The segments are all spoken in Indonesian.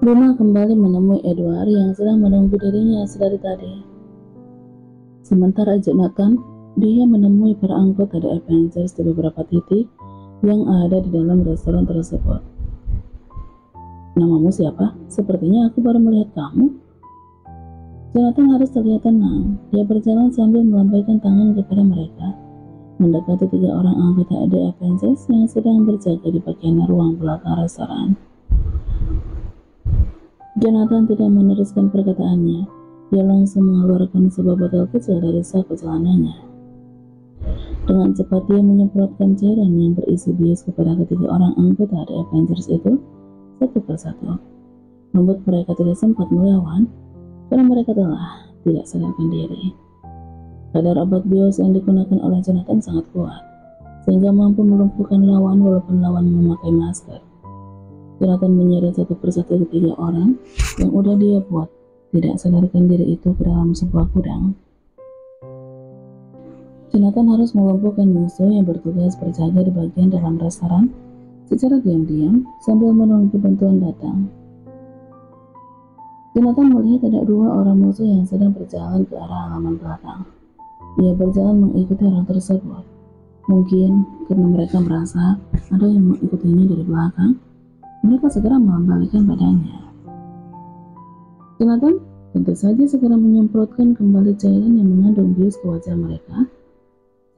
Luna kembali menemui Edward yang sedang menunggu dirinya sedari tadi. Sementara Jonathan, dia menemui para anggota The Avengers di beberapa titik yang ada di dalam restoran tersebut. Namamu siapa? Sepertinya aku baru melihat kamu. Jonathan harus terlihat tenang. Dia berjalan sambil melambaikan tangan kepada mereka, mendekati 3 orang anggota The Avengers yang sedang berjaga di bagian ruang belakang restoran. Jonathan tidak meneruskan perkataannya. Dia langsung mengeluarkan sebuah botol kecil dari saku celananya. Dengan cepat dia menyemprotkan cairan yang berisi bius kepada ketiga orang anggota The Avengers itu satu persatu, membuat mereka tidak sempat melawan karena mereka telah tidak sadarkan diri. Kadar obat bius yang digunakan oleh Jonathan sangat kuat, sehingga mampu melumpuhkan lawan walaupun lawan memakai masker. Jonathan menyeret satu persatu ketiga orang yang udah dia buat tidak sadarkan diri itu ke dalam sebuah gudang. Jonathan harus melumpuhkan musuh yang bertugas berjaga di bagian dalam restoran secara diam-diam sambil menunggu bantuan datang. Jonathan melihat ada 2 orang musuh yang sedang berjalan ke arah halaman belakang. Dia berjalan mengikuti orang tersebut. Mungkin karena mereka merasa ada yang mengikutinya dari belakang, mereka segera mengembalikan badannya. Jonathan tentu saja segera menyemprotkan kembali cairan yang mengandung bius ke wajah mereka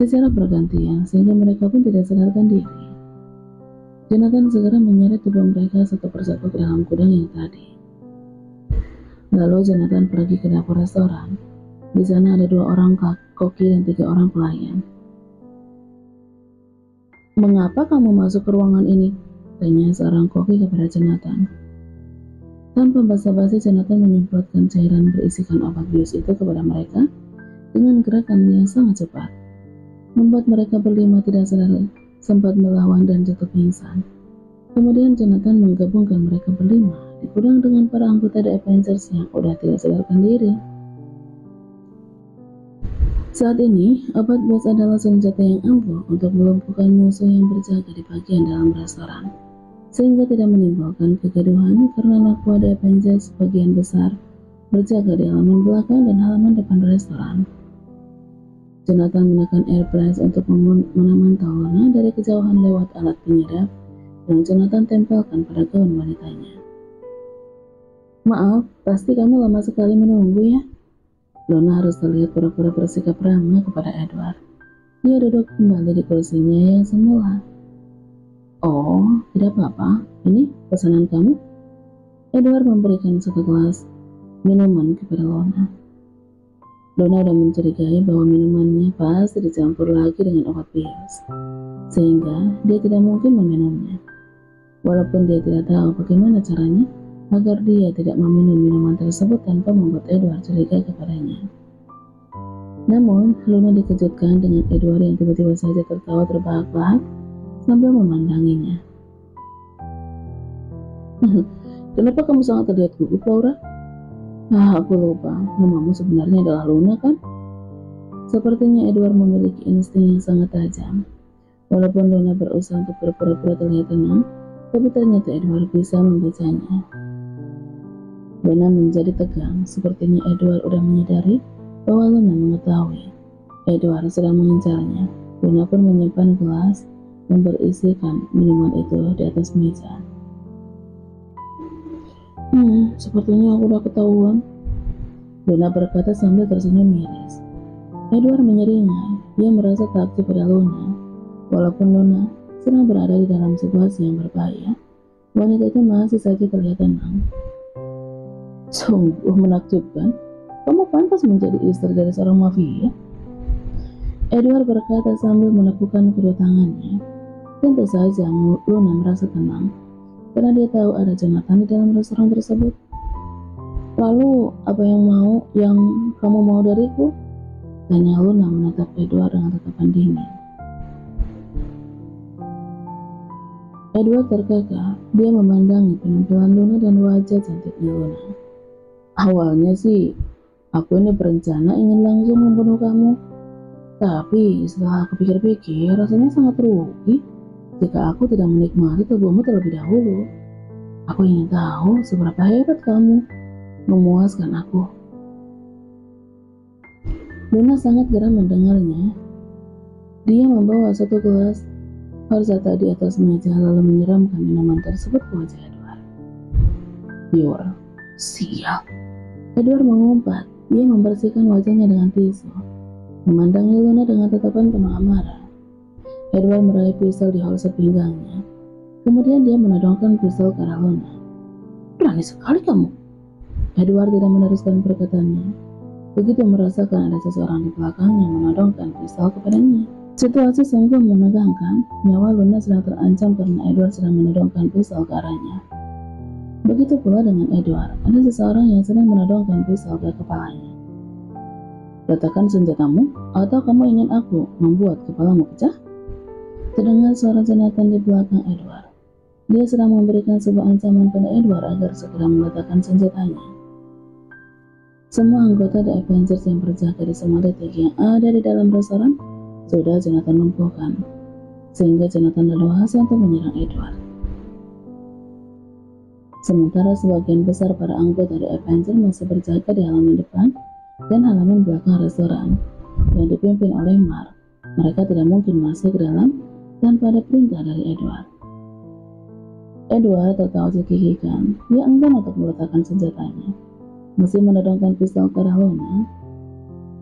secara bergantian sehingga mereka pun tidak sadarkan diri. Jonathan segera menyeret tubuh mereka satu persatu ke dalam gudang yang tadi. Lalu Jonathan pergi ke dapur restoran. Di sana ada 2 orang koki dan 3 orang pelayan. "Mengapa kamu masuk ke ruangan ini?" tanya seorang koki kepada Jonathan. Tanpa basa-basi, Jonathan menyemprotkan cairan berisikan obat bius itu kepada mereka dengan gerakan yang sangat cepat, membuat mereka berlima tidak sadar sempat melawan dan jatuh pingsan. Kemudian Jonathan menggabungkan mereka berlima di gudang dengan para anggota The Avengers yang udah tidak sadarkan diri. Saat ini, obat bius adalah senjata yang ampuh untuk melumpuhkan musuh yang berjaga di bagian dalam restoran, sehingga tidak menimbulkan kegaduhan karena anak buah The Avengers sebagian besar berjaga di halaman belakang dan halaman depan restoran. Jonathan menekan air press untuk memantau Luna dari kejauhan lewat alat penyedap yang Jonathan tempelkan pada gaun wanitanya. "Maaf, pasti kamu lama sekali menunggu ya?" Luna harus terlihat pura-pura bersikap ramah kepada Edward. Dia duduk kembali di kursinya yang semula. "Oh, tidak apa-apa. Ini pesanan kamu?" Edward memberikan satu gelas minuman kepada Luna. Luna sudah mencurigai bahwa minumannya pasti dicampur lagi dengan obat bius, sehingga dia tidak mungkin meminumnya. Walaupun dia tidak tahu bagaimana caranya agar dia tidak meminum minuman tersebut tanpa membuat Edward curiga kepadanya. Namun, Luna dikejutkan dengan Edward yang tiba-tiba saja tertawa terbahak-bahak sambil memandanginya. "Kenapa kamu sangat terlihat gugup, Laura?" Aku lupa, namamu sebenarnya adalah Luna kan?" Sepertinya Edward memiliki insting yang sangat tajam. Walaupun Luna berusaha untuk berpura-pura terlihat tenang, tapi ternyata Edward bisa membacanya. Luna menjadi tegang, sepertinya Edward sudah menyadari bahwa Luna mengetahui Edward sedang mengincarnya. Luna pun menyimpan gelas yang berisikan minuman itu di atas meja. Sepertinya aku udah ketahuan," Luna berkata sambil tersenyum miris. Edward menyeringai. Dia merasa takjub pada Luna. Walaupun Luna sedang berada di dalam situasi yang berbahaya, wanita itu masih saja terlihat tenang. "Sungguh menakjubkan. Kamu pantas menjadi istri dari seorang mafia," Edward berkata sambil menepukkan kedua tangannya. Tentu saja Luna merasa tenang karena dia tahu ada Jonathan di dalam restoran tersebut. "Lalu apa yang kamu mau dariku?" tanya Luna menatap Edward dengan tatapan dingin. Edward terkekeh. Dia memandangi penampilan Luna dan wajah cantiknya Luna. "Awalnya sih, aku ini berencana ingin langsung membunuh kamu. Tapi setelah aku pikir-pikir, rasanya sangat rugi jika aku tidak menikmati tubuhmu terlebih dahulu." Aku ingin tahu seberapa hebat kamu memuaskan aku. Luna sangat geram mendengarnya. Dia membawa satu gelas horchata di atas meja lalu menyiramkan minuman tersebut ke wajah Edward. Pure, sial. Edward mengumpat. Dia membersihkan wajahnya dengan tisu, memandangi Luna dengan tatapan penuh amarah. Edward meraih pistol di holster pinggangnya. Kemudian dia menodongkan pistol ke arah Luna. Berani sekali kamu. Edward tidak meneruskan perkataannya. Begitu merasakan ada seseorang di belakang yang menodongkan pistol kepadanya. Situasi sungguh menegangkan. Nyawa Luna sedang terancam karena Edward sedang menodongkan pistol ke arahnya. Begitu pula dengan Edward, ada seseorang yang sedang menodongkan pistol ke kepalanya. Letakkan senjatamu, atau kamu ingin aku membuat kepalamu pecah? Terdengar suara Jonathan di belakang Edward. Dia sedang memberikan sebuah ancaman pada Edward agar segera meletakkan senjatanya. Semua anggota The Avengers yang berjaga di semua detik yang ada di dalam restoran sudah Jonathan lumpuhkan, sehingga Jonathan leluasa untuk menyerang Edward. Sementara sebagian besar para anggota The Avengers masih berjaga di halaman depan dan halaman belakang restoran yang dipimpin oleh Mark. Mereka tidak mungkin masuk ke dalam tanpa ada perintah dari Edward. Edward tertawa cekikikan. Dia enggan untuk meletakkan senjatanya. Meski menodongkan pistol ke arah Luna,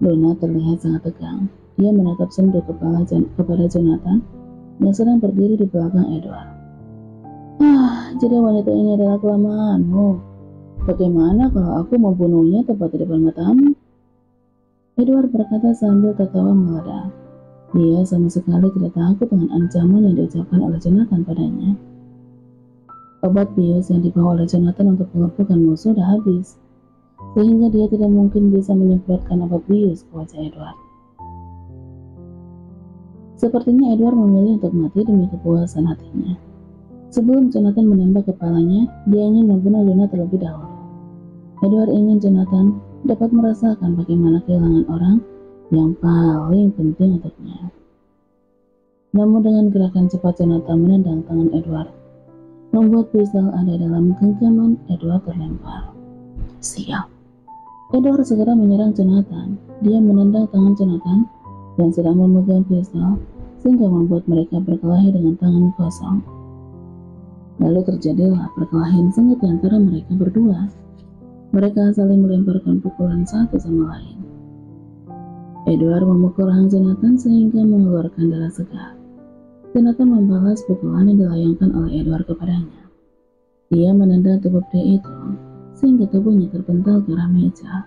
Luna terlihat sangat tegang. Dia menatap sendu kepada Jonathan yang sedang berdiri di belakang Edward. Jadi wanita ini adalah kelemahanmu. Bagaimana kalau aku membunuhnya tepat di depan matamu? Edward berkata sambil tertawa meledak. Dia sama sekali tidak takut dengan ancaman yang diucapkan oleh Jonathan padanya. Obat bius yang dibawa oleh Jonathan untuk melumpuhkan musuh sudah habis, sehingga dia tidak mungkin bisa menyemprotkan obat bius ke wajah Edward. Sepertinya Edward memilih untuk mati demi kepuasan hatinya. Sebelum Jonathan menembak kepalanya, dia ingin membunuh Luna terlebih dahulu. Edward ingin Jonathan dapat merasakan bagaimana kehilangan orang yang paling penting untuknya. Namun dengan gerakan cepat Jonathan menendang tangan Edward, membuat pistol ada dalam genggaman Edward terlempar. Sial. Edward segera menyerang Jonathan. Dia menendang tangan Jonathan yang sedang memegang pistol, sehingga membuat mereka berkelahi dengan tangan kosong. Lalu terjadilah perkelahian sengit antara mereka berdua. Mereka saling melemparkan pukulan satu sama lain. Edward memukul rahang Jonathan sehingga mengeluarkan darah segar. Jonathan membalas pukulan yang dilayangkan oleh Edward kepadanya. Dia menendang tubuh pria itu sehingga tubuhnya terpental ke arah meja.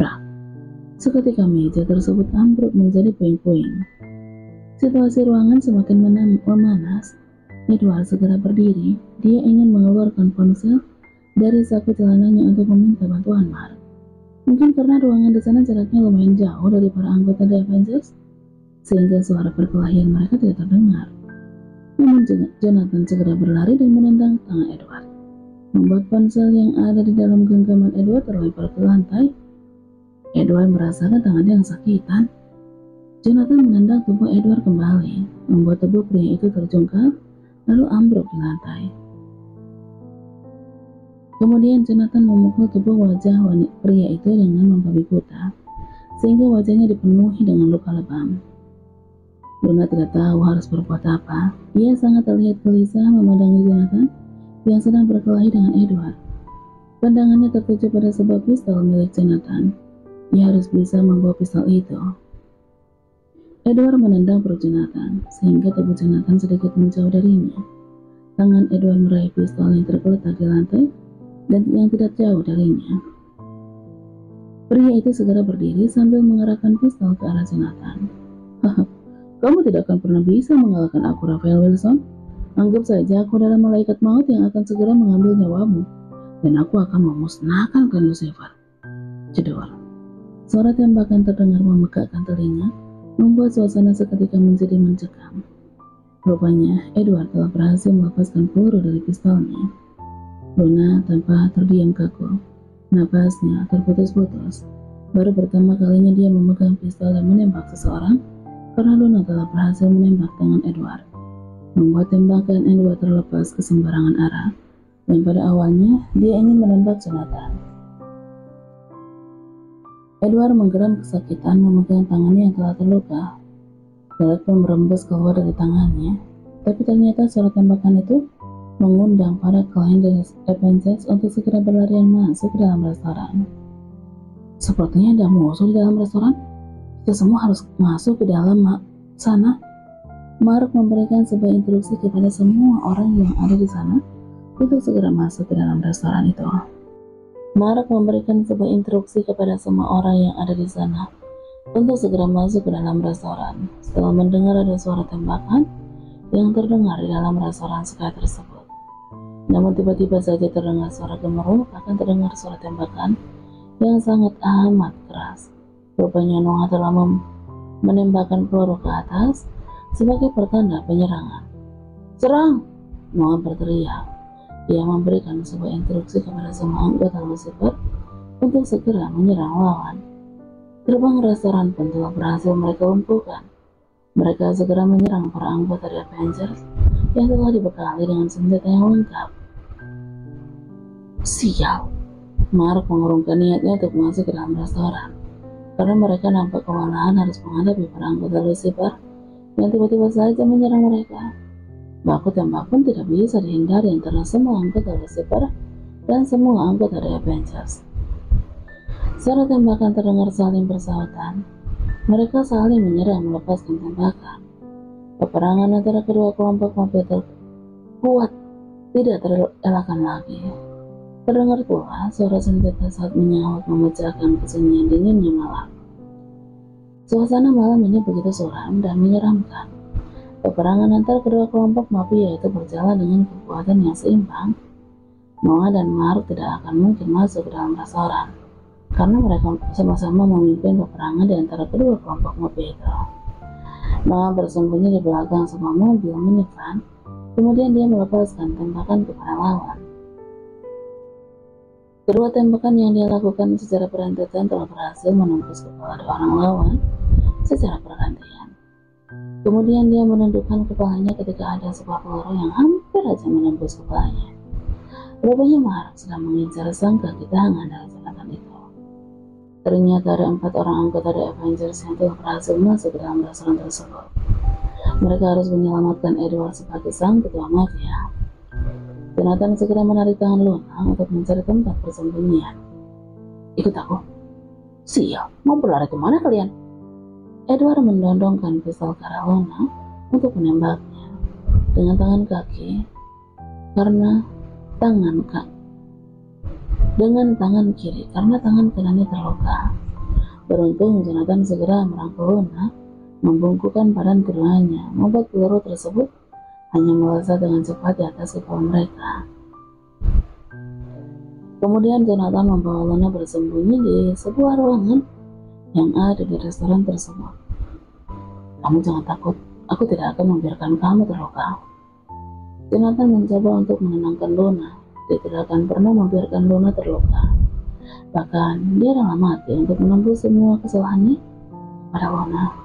Brak! Seketika meja tersebut ambruk menjadi puing-puing. Situasi ruangan semakin memanas. Edward segera berdiri. Dia ingin mengeluarkan ponsel dari saku celananya untuk meminta bantuan Mark. Mungkin karena ruangan di sana jaraknya lumayan jauh dari para anggota The Avengers, sehingga suara perkelahian mereka tidak terdengar. Namun Jonathan segera berlari dan menendang tangan Edward, membuat ponsel yang ada di dalam genggaman Edward terlempar ke lantai. Edward merasakan tangannya yang sakitan. Jonathan menendang tubuh Edward kembali, membuat tubuh pria itu terjungkal lalu ambruk di lantai. Kemudian Jonathan memukul tubuh wajah pria itu dengan membabi buta, sehingga wajahnya dipenuhi dengan luka lebam. Luna tidak tahu harus berbuat apa. Ia sangat terlihat gelisah memandangi Jonathan yang sedang berkelahi dengan Edward. Pandangannya tertuju pada sebuah pistol milik Jonathan. Dia harus bisa membawa pistol itu. Edward menendang perut Jonathan, sehingga tubuh Jonathan sedikit menjauh darinya. Tangan Edward meraih pistol yang tergeletak di lantai dan yang tidak jauh darinya. Pria itu segera berdiri sambil mengarahkan pistol ke arah Jonathan. Kamu tidak akan pernah bisa mengalahkan aku, Raphael Wilson. Anggap saja aku adalah malaikat maut yang akan segera mengambil nyawamu, dan aku akan memusnahkan Clan Lucifer. Jedor. Suara tembakan terdengar memegahkan telinga, membuat suasana seketika menjadi mencekam. Rupanya, Edward telah berhasil melepaskan peluru dari pistolnya. Luna tanpa terdiam kaku. Napasnya terputus-putus. Baru pertama kalinya dia memegang pistol dan menembak seseorang, karena Luna telah berhasil menembak tangan Edward, membuat tembakan Edward terlepas ke sembarangan arah. yang pada awalnya dia ingin menembak Jonathan. Edward menggeram kesakitan memegang tangannya yang telah terluka. Darah pun merembes keluar dari tangannya, tapi ternyata suara tembakan itu mengundang para klien dari Avengers untuk segera berlarian masuk ke dalam restoran. Sepertinya ada musuh di dalam restoran. Kita semua harus masuk ke dalam sana. Mark memberikan sebuah instruksi kepada semua orang yang ada di sana untuk segera masuk ke dalam restoran itu. Mark memberikan sebuah instruksi kepada semua orang yang ada di sana untuk segera masuk ke dalam restoran. Setelah mendengar ada suara tembakan yang terdengar di dalam restoran Sky tersebut. Namun tiba-tiba saja terdengar suara gemuruh, bahkan terdengar suara tembakan yang sangat amat keras. Rupanya Noah telah menembakkan peluru ke atas sebagai pertanda penyerangan. "Serang!" Noah berteriak. Dia memberikan sebuah instruksi kepada semua anggota Lucifer untuk segera menyerang lawan. Gerbang restoran pun telah berhasil mereka lumpuhkan. Mereka segera menyerang para anggota dari Avengers yang telah dibekali dengan senjata yang lengkap. Sial! Mark mengurungkan niatnya untuk masuk ke dalam restoran, karena mereka nampak kewalahan harus menghadapi para anggota Lucifer yang tiba-tiba saja menyerang mereka. Baku tembak pun tidak bisa dihindari antara semua anggota Lucifer dan semua anggota dari Avengers. Suara tembakan terdengar saling bersahutan. Mereka saling menyerang melepaskan tembakan. Peperangan antara kedua kelompok mobil terkuat tidak terelakkan lagi. Terdengar pula suara senjata saat menyahut memecahkan kesunyian dinginnya malam. Suasana malam ini begitu suram dan menyeramkan. Peperangan antara kedua kelompok mafia itu berjalan dengan kekuatan yang seimbang. Noah dan Mark tidak akan mungkin masuk ke dalam restoran, karena mereka sama-sama memimpin peperangan di antara kedua kelompok mafia itu. Noah bersembunyi di belakang sebuah mobil minivan, kemudian dia melepaskan tembakan kepada lawan. Kedua tembakan yang dia lakukan secara berantakan telah berhasil menembus kepala dua orang lawan secara bergantian. Kemudian dia menundukkan kepalanya ketika ada sebuah peluru yang hampir saja menembus kepalanya. Rupanya Mark sedang mengincar sang kaki tangan dari Jonathan itu. Ternyata ada 4 orang anggota dari Avengers yang telah berhasil masuk ke dalam restoran tersebut. Mereka harus menyelamatkan Edward sebagai sang ketua mafia. Jonathan segera menarik tangan Luna untuk mencari tempat persembunyian. "Ikut aku." "Sial, mau berlari kemana kalian?" Edward mendondongkan pistol ke arah Luna untuk menembaknya dengan tangan kaki dengan tangan kiri karena tangan kanannya terluka. Beruntung Jonathan segera merangkul Luna, membungkukkan badan keduanya, membuat peluru tersebut hanya melesat dengan cepat di atas kepala mereka. Kemudian Jonathan membawa Luna bersembunyi di sebuah ruangan yang ada di restoran tersebut. "Kamu jangan takut, aku tidak akan membiarkan kamu terluka." Jonathan mencoba untuk menenangkan Luna. Dia tidak akan pernah membiarkan Luna terluka. Bahkan dia rela mati untuk menembus semua kesalahannya pada Luna.